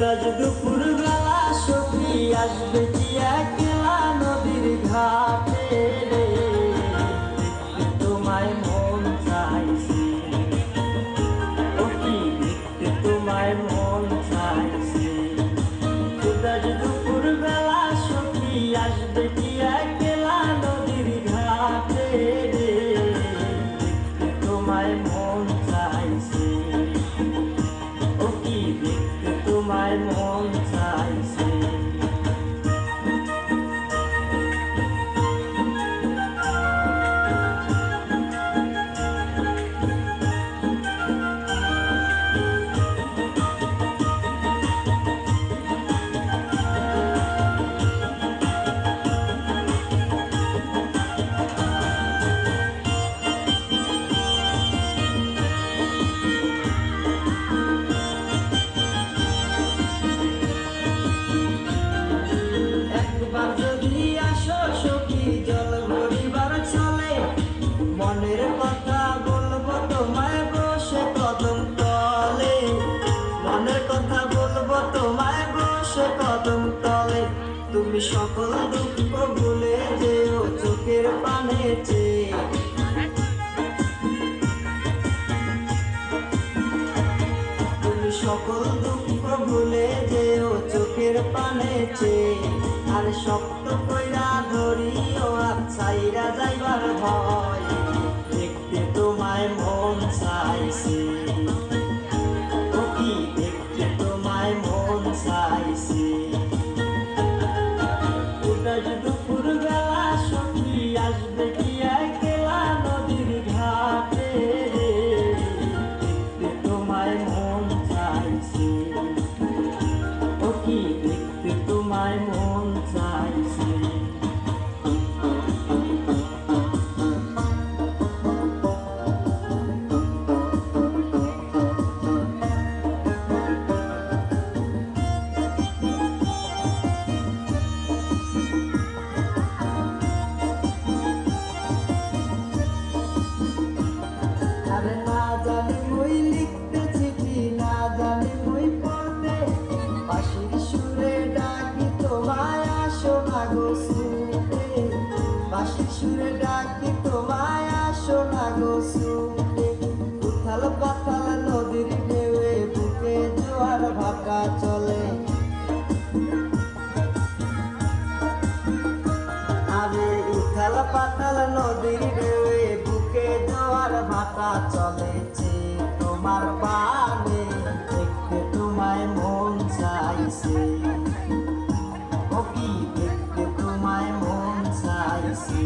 আজ দুপুর বেলা সখী আসবে কি একলা নদীর ঘাটে রে, দেখতে তোমায় মন চাইছে, ও কি দেখতে তোমায় মন চাইছে। আজ দুপুর বেলা সখী আসবে কি একলা নদীর ঘাটে রে, দেখতে তোমায় মন চাইছে, ও কি দেখতে তোমায় মন চাইছে। একবার যদি আসো সখী জল ভরিবার চলে, মনের কথা বলবো তোমায় বসে কদম তলে, মনের কথা বলবো তোমায় বসে কদম তলে। তুমি সকল দুঃখ ভুলে যেও চোখের পানে চেয়ে, তুমি সকল দুঃখ ভুলে যেও চোখের পানে চেয়ে। আর শক্ত কইরা ধরিও আর ছাইরা যাইবার ভয়, দেখতে তোমায় মন চাইছে, ও কি দেখতে তোমায় মন চাইছে। আজ দুপুর বেলা সখী আসবে কি একলা নদীর ঘাটে রে, দেখতে তোমায় মন চাইছে, ও কি দেখতে তোমায় মন চাইছে। আরে না জানি মই লিখতে চিঠি, না জানি মই পড়তে, বাঁশির সুরে ডাকি তোমায় আসো না গো শুনতে, বাঁশির সুরে ডাকি তোমায় আসো না গো শুনতে। উথাল পাথাল নদীর ঢেউয়ে বুকে জোয়ার ভাটা চলে, আরে উথাল পাতাল নদীর ঢেউয়ে বুকে জোয়ার ভাটা চলেছে তোমার পানে, দেখতে তোমায় মন চাইছে, ও কি দেখতে তোমায় মন চাইছে।